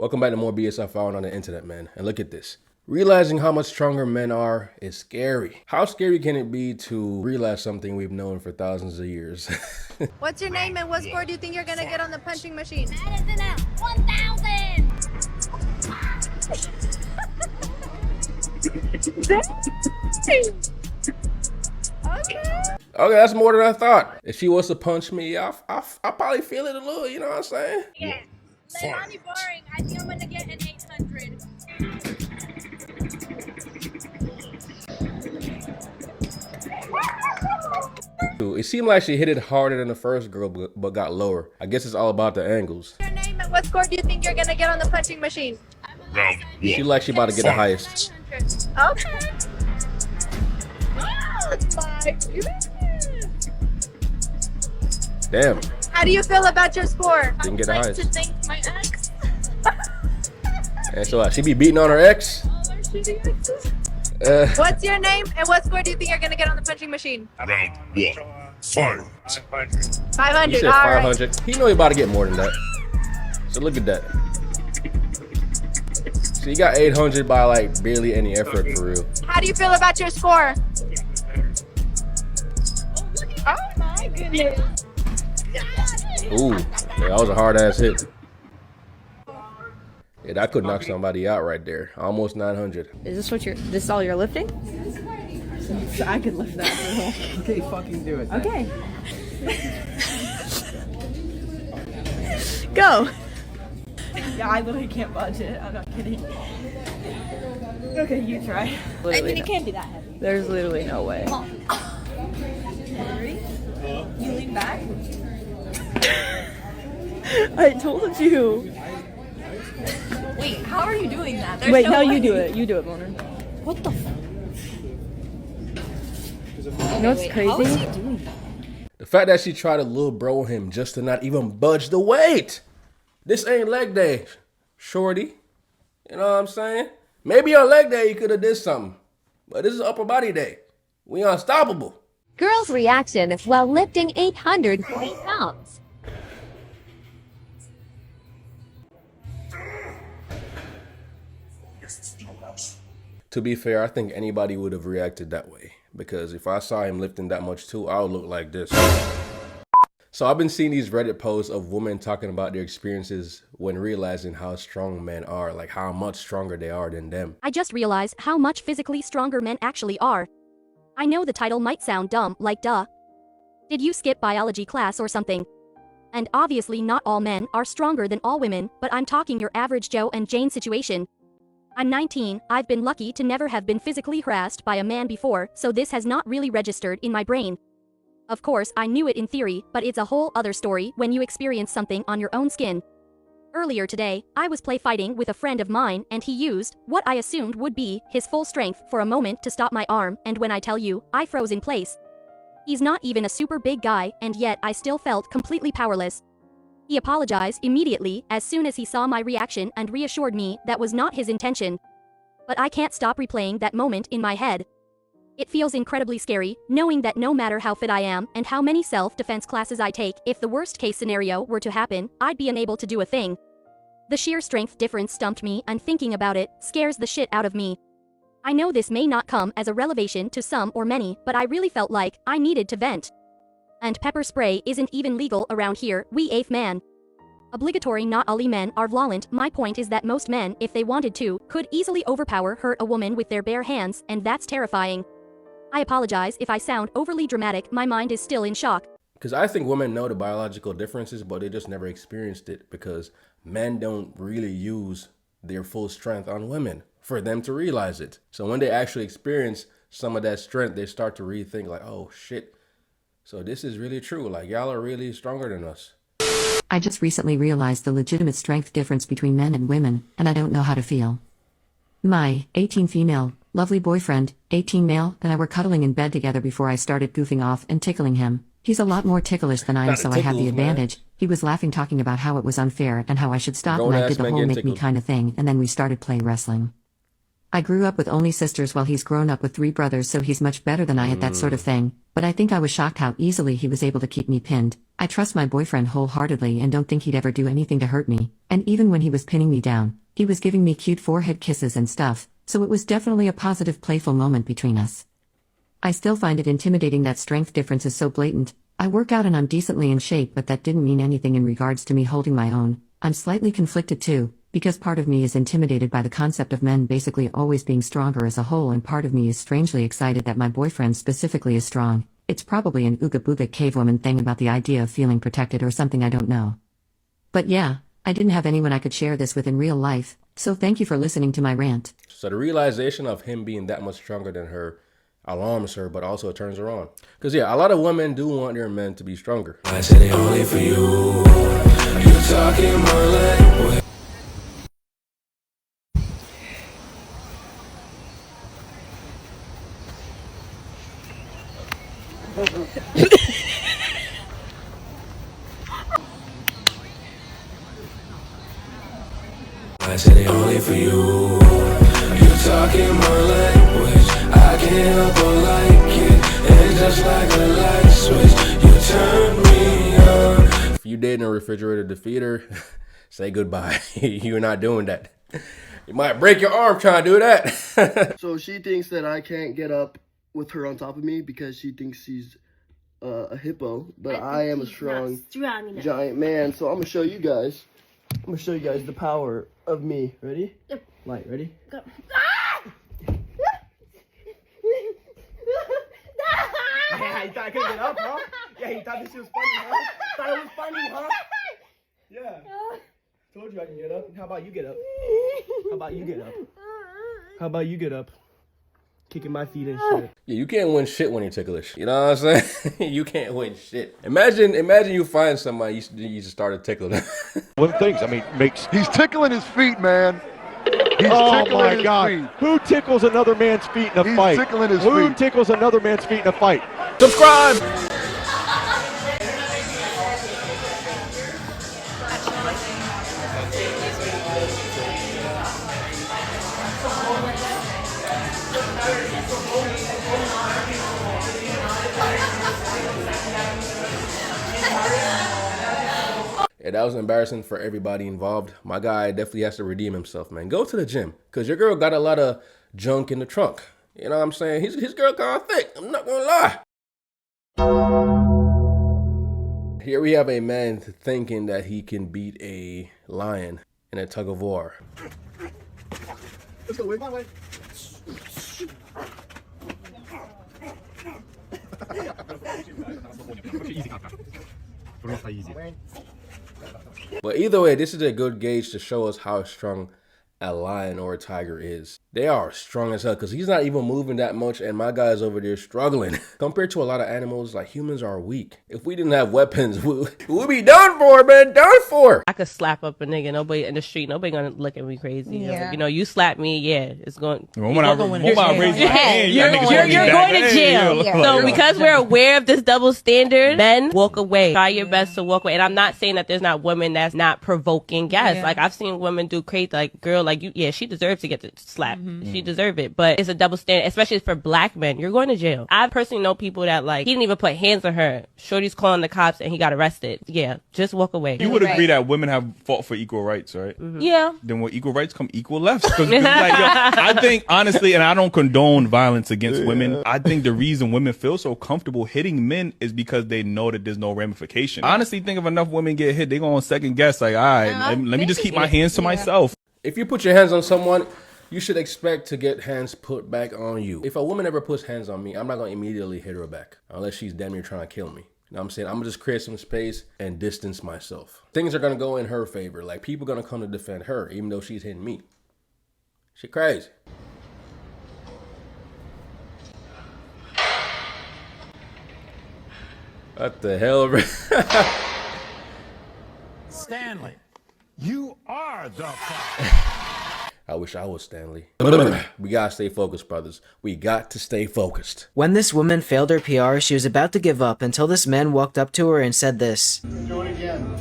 Welcome back to more BS I found on the internet, man. And look at this. Realizing how much stronger men are is scary. How scary can it be to realize something we've known for thousands of years? What's your name and what score do you think you're gonna get on the punching machine? Madison at 1,000! Okay, that's more than I thought. If she was to punch me, I'll probably feel it a little, you know what I'm saying? Yeah. Let me boring. I think I'm gonna get an 800. It seemed like she hit it harder than the first girl, but got lower. I guess it's all about the angles. Your name and what score do you think you're gonna get on the punching machine? She like she about to get the highest. Okay. Oh my goodness. Damn, How do you feel about your score? didn't get the To highest. thank my ex. And so she be beating on her ex? What's your name and what score do you think you're gonna get on the punching machine? Round one. Fight. 500. He said All right. 500. He know he about to get more than that. So look at that. So you got 800 by like barely any effort for real. How do you feel about your score? Oh my goodness. Ooh, yeah, that was a hard ass hit. Yeah, that could knock somebody out right there. Almost 900. Is this what this is all you're lifting? I could lift that for a whole. Okay, fucking do it. Then. Okay. Go. Yeah, I literally can't budge it. I'm not kidding. Okay, you try. Literally It can't be that heavy. There's literally no way. Ready? You lean back. I told you. Wait, how are you doing that? There's Wait, no no, way. you do it. You do it, Mona. What the? You know what's crazy? How is he doing that? The fact that she tried to little bro him just to not even budge the weight. This ain't leg day, shorty. You know what I'm saying? Maybe on leg day you could have did something. But this is upper body day. We unstoppable. Girl's reaction while lifting 800 pounds. To be fair, I think anybody would have reacted that way. Because if I saw him lifting that much too, I would look like this. So I've been seeing these Reddit posts of women talking about their experiences when realizing how strong men are, like how much stronger they are than them. I just realized how much physically stronger men actually are. I know the title might sound dumb, like duh. Did you skip biology class or something? And obviously not all men are stronger than all women, but I'm talking your average Joe and Jane situation. I'm 19, I've been lucky to never have been physically harassed by a man before, so this has not really registered in my brain. Of course, I knew it in theory, but it's a whole other story when you experience something on your own skin. Earlier today, I was play fighting with a friend of mine and he used what I assumed would be his full strength for a moment to stop my arm, and when I tell you, I froze in place. He's not even a super big guy, and yet I still felt completely powerless. He apologized immediately as soon as he saw my reaction and reassured me that was not his intention. But I can't stop replaying that moment in my head. It feels incredibly scary, knowing that no matter how fit I am and how many self-defense classes I take, if the worst-case scenario were to happen, I'd be unable to do a thing. The sheer strength difference stumped me, and thinking about it scares the shit out of me. I know this may not come as a revelation to some or many, but I really felt like I needed to vent. And pepper spray isn't even legal around here, we eighth man. Obligatory, not all men are violent. My point is that most men, if they wanted to, could easily hurt a woman with their bare hands, and that's terrifying. I apologize if I sound overly dramatic, my mind is still in shock. Because I think women know the biological differences, but they just never experienced it because men don't really use their full strength on women for them to realize it. So when they actually experience some of that strength, they start to rethink like, oh shit, so this is really true. Like y'all are really stronger than us. I just recently realized the legitimate strength difference between men and women, and I don't know how to feel. My 18 female, lovely boyfriend, 18 male, and I were cuddling in bed together before I started goofing off and tickling him. He's a lot more ticklish than I am, Gotta so I have the tickle, man. advantage. He was laughing, talking about how it was unfair and how I should stop, and I Grown-ass did the men whole getting make me tickled. kind of thing, and then we started playing wrestling. I grew up with only sisters while he's grown up with 3 brothers, so he's much better than I at that sort of thing. but I think I was shocked how easily he was able to keep me pinned. I trust my boyfriend wholeheartedly and don't think he'd ever do anything to hurt me, and even when he was pinning me down, he was giving me cute forehead kisses and stuff, so it was definitely a positive, playful moment between us. I still find it intimidating that strength difference is so blatant. I work out and I'm decently in shape, but that didn't mean anything in regards to me holding my own. I'm slightly conflicted too, because part of me is intimidated by the concept of men basically always being stronger as a whole, and part of me is strangely excited that my boyfriend specifically is strong. It's probably an ooga booga cavewoman thing about the idea of feeling protected or something, I don't know. But yeah, I didn't have anyone I could share this with in real life, so thank you for listening to my rant. So the realization of him being that much stronger than her alarms her, but also turns her on. Because yeah, a lot of women do want their men to be stronger. I said it only for you. You talking my language. I said it only for you. You talking my language. I can't help but like it. And just like a light switch, you turn me on. If you dating a refrigerator defeater, say goodbye. You're not doing that. You might break your arm trying to do that. So she thinks that I can't get up with her on top of me because she thinks she's a hippo, but I am a strong giant man. So I'm gonna show you guys. I'm gonna show you guys the power of me. Ready? Yep. Light, ready? Go. Yeah, you thought I couldn't get up, huh? Yeah, you thought this shit was funny, huh? Thought it was funny, huh? Yeah. Told you I can get up. How about you get up? How about you get up? How about you get up? Kicking my feet and shit. Yeah, you can't win shit when you're ticklish. You know what I'm saying? You can't win shit. Imagine you find somebody you just started tickling. One thing, I mean, he's tickling his feet, man. He's oh tickling my his God! feet. Who tickles another man's feet in a fight? He's tickling his Who feet. tickles another man's feet in a fight? Subscribe. Yeah, that was embarrassing for everybody involved. My guy definitely has to redeem himself, man. Go to the gym, because your girl got a lot of junk in the trunk. You know what I'm saying? His girl kind of thick. I'm not going to lie. Here we have a man thinking that he can beat a lion in a tug of war. Let's go, wait. But either way, this is a good gauge to show us how strong a lion or a tiger is. They are strong as hell because he's not even moving that much and my guy's over there struggling. Compared to a lot of animals, like humans are weak. If we didn't have weapons, we'd be done for, man, done for. I could slap up a nigga, nobody in the street, nobody gonna look at me crazy. Yeah. You know, you slap me, yeah, it's going. When I raise my hand, you're going to jail. So because we're aware of this double standard, men walk away. Try your best to walk away. And I'm not saying that there's not women that's not provoking. Yes, like I've seen women do crazy, like girl, like you, yeah, she deserves to get the slap. She deserves it. But it's a double standard, especially for black men. You're going to jail. I personally know people that like he didn't even put hands on her. Shorty's calling the cops and he got arrested. Yeah, just walk away. You would agree that women have fought for equal rights, right? Yeah. Then with equal rights come equal lefts. Like, I think honestly, and I don't condone violence against women. I think the reason women feel so comfortable hitting men is because they know that there's no ramification. I honestly think if enough women get hit, they gonna second guess. Like, all right, let me just keep my hands to myself. If you put your hands on someone, you should expect to get hands put back on you. If a woman ever puts hands on me, I'm not gonna immediately hit her back unless she's damn near trying to kill me. You know what I'm saying? I'm gonna just create some space and distance myself. Things are gonna go in her favor. Like people gonna come to defend her, even though she's hitting me. Shit crazy. What the hell? Stanley, you are the I wish I was Stanley. We gotta stay focused, brothers. We got to stay focused. When this woman failed her PR, she was about to give up until this man walked up to her and said this. Do it again.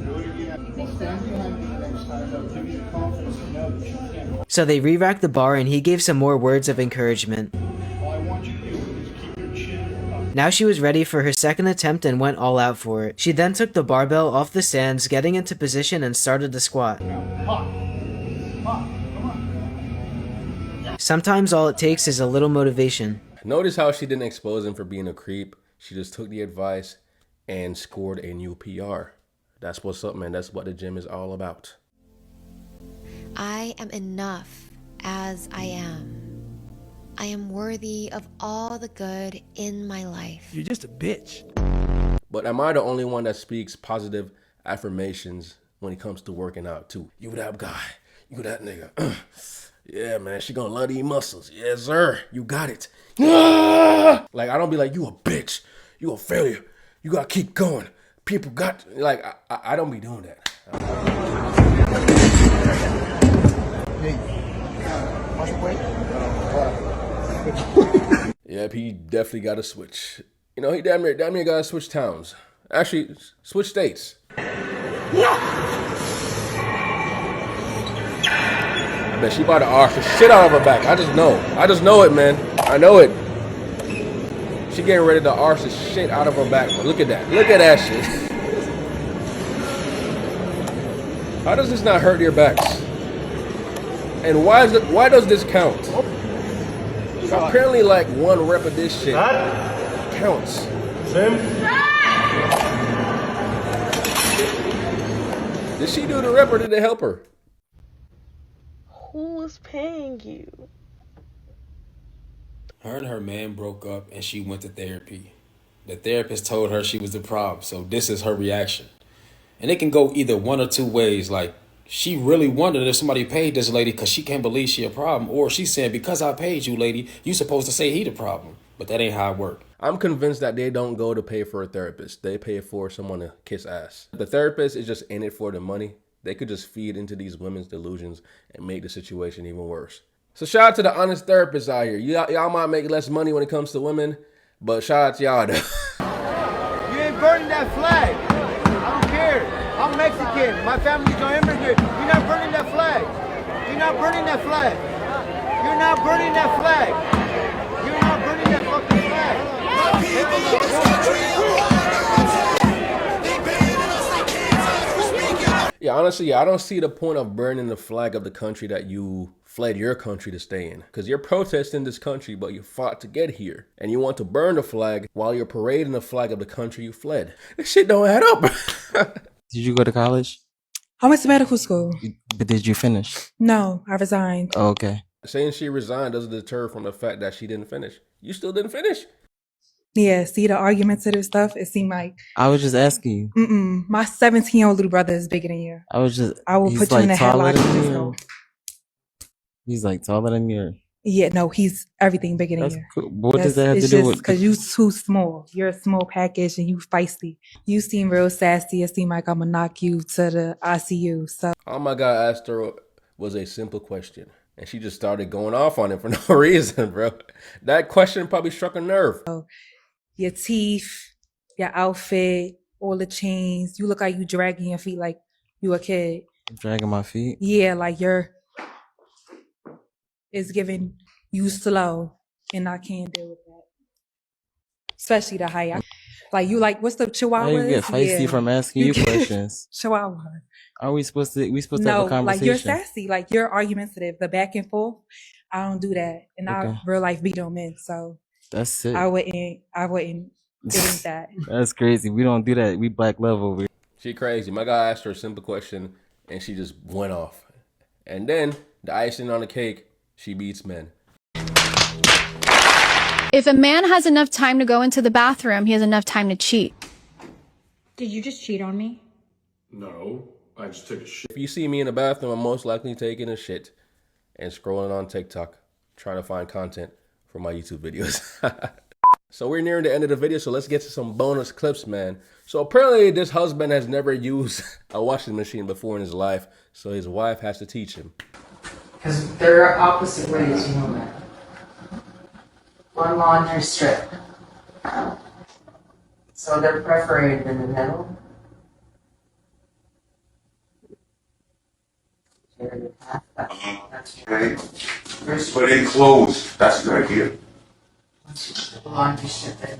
Do it again. Stand behind me next time. I'll give you the confidence to know that you can. So they re-racked the bar and he gave some more words of encouragement. All I want you to do is keep your chin Now she was ready for her second attempt and went all out for it. She then took the barbell off the stands, getting into position and started to squat. Sometimes all it takes is a little motivation. Notice how she didn't expose him for being a creep. She just took the advice and scored a new PR. That's what's up, man. That's what the gym is all about. I am enough as I am. I am worthy of all the good in my life. You're just a bitch. But am I the only one that speaks positive affirmations when it comes to working out too? You that guy. You that nigga. Yeah, man, she gonna love these muscles. Yes, sir. You got it. Like, I don't be like, you a bitch. You a failure. You gotta keep going. People got, like, I don't be doing that. Hey, watch your weight. Yep, he definitely got to switch. You know, he damn near got to switch towns. Actually, switch states. I bet she about to arch the shit out of her back. I just know it, man. I know it. She getting ready to arch the shit out of her back. But look at that. Look at that shit. How does this not hurt your backs? And why does this count? Apparently, like 1 rep of this shit counts. Did she do the rep or did it help her? Who was paying you? Her and her man broke up and she went to therapy. The therapist told her she was the problem, so this is her reaction. And it can go either one or two ways, like she really wondered if somebody paid this lady because she can't believe she a problem, or she's saying, because I paid you, lady, you supposed to say he the problem. But that ain't how it works. I'm convinced that they don't go to pay for a therapist. They pay for someone to kiss ass. The therapist is just in it for the money. They could just feed into these women's delusions and make the situation even worse. So shout out to the honest therapists out here. Y'all might make less money when it comes to women, but shout out to y'all though. You ain't burning that flag. I don't care. I'm Mexican. My family's on immigrant. You're not burning that flag. You're not burning that flag. You're not burning that flag. You're not burning that fucking flag. Yeah, honestly, I don't see the point of burning the flag of the country that you fled your country to stay in. Because you're protesting this country, but you fought to get here. And you want to burn the flag while you're parading the flag of the country you fled. This shit don't add up. Did you go to college? I went to medical school. But did you finish? No, I resigned. Oh, okay. Saying she resigned doesn't deter from the fact that she didn't finish. You still didn't finish? Yeah, see the argumentative stuff? It seemed like... I was just asking you. My 17-year-old little brother is bigger than you. I will put you in a headlock and just go. He's like taller than you. Yeah, no, he's everything bigger than you. Cool. What does that have to do with? Because you too small. You're a small package and you feisty. You seem real sassy. It seems like I'm gonna knock you to the ICU. So all my guy asked her was a simple question. And she just started going off on it for no reason, bro. That question probably struck a nerve. Your teeth, your outfit, all the chains. You look like you dragging your feet like you a kid. Dragging my feet? Yeah, like it's giving you slow, and I can't deal with that. Especially the height. Like you like, what's the Chihuahua? How you get feisty from asking you questions? Chihuahua. Are we supposed to have a conversation? No, like you're sassy, like you're argumentative. The back and forth, I don't do that, and I real life beat on men, so that's it. I wouldn't think that. That's crazy. We don't do that. We black love over here. She crazy. My guy asked her a simple question, and she just went off. And then the icing on the cake, she beats men. If a man has enough time to go into the bathroom, he has enough time to cheat. Did you just cheat on me? No, I just took a shit. If you see me in the bathroom, I'm most likely taking a shit and scrolling on TikTok, trying to find content for my YouTube videos. So we're nearing the end of the video, so let's get to some bonus clips, man. So apparently this husband has never used a washing machine before in his life, so his wife has to teach him. Because there are opposite ways, you know that. One laundry strip. So they're perforated in the middle. Okay. Put in clothes. That's a good idea. Laundry strip in.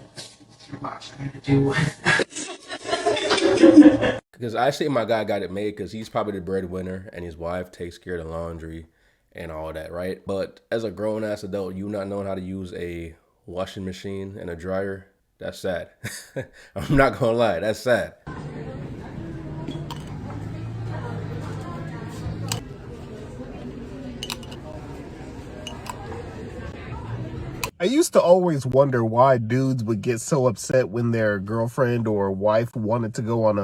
too much. I gotta do Because I say my guy got it made because he's probably the breadwinner and his wife takes care of the laundry and all that, right? But as a grown-ass adult, you not knowing how to use a washing machine and a dryer, that's sad. I'm not gonna lie, that's sad. I used to always wonder why dudes would get so upset when their girlfriend or wife wanted to go on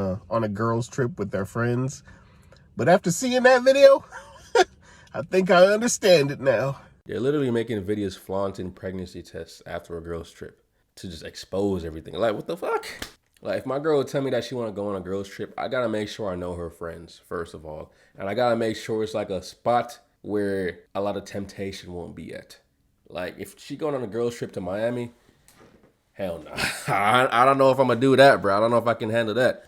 a girls trip with their friends. But after seeing that video, I think I understand it now. They're literally making videos flaunting pregnancy tests after a girls trip to just expose everything. Like, what the fuck? Like, if my girl would tell me that she want to go on a girls trip, I gotta make sure I know her friends, first of all. And I gotta make sure it's like a spot where a lot of temptation won't be at. Like, if she going on a girls trip to Miami, hell no. I don't know if I'm gonna do that, bro. I don't know if I can handle that.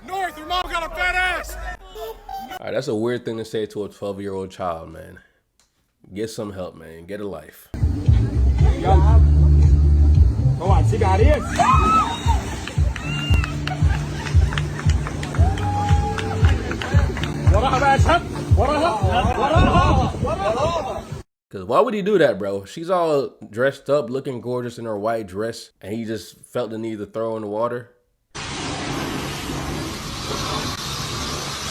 North, your mom got a fat ass. All right, that's a weird thing to say to a 12-year-old child, man. Get some help, man. Get a life. Because why would he do that, bro? She's all dressed up, looking gorgeous in her white dress, and he just felt the need to throw her in the water.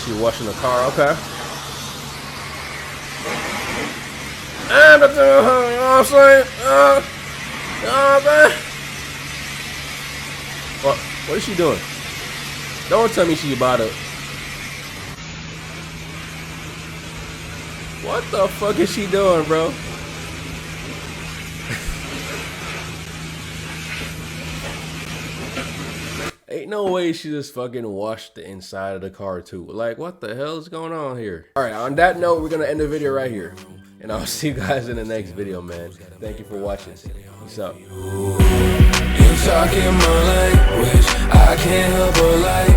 She washing the car, okay. And you know what I'm saying? You know what I'm saying? What is she doing? Don't tell me she about to. What the fuck is she doing, bro? Ain't no way she just fucking washed the inside of the car too. Like, what the hell is going on here? All right, on that note, we're gonna end the video right here. And I'll see you guys in the next video, man. Thank you for watching. Peace out. You talking my language, I can't help but like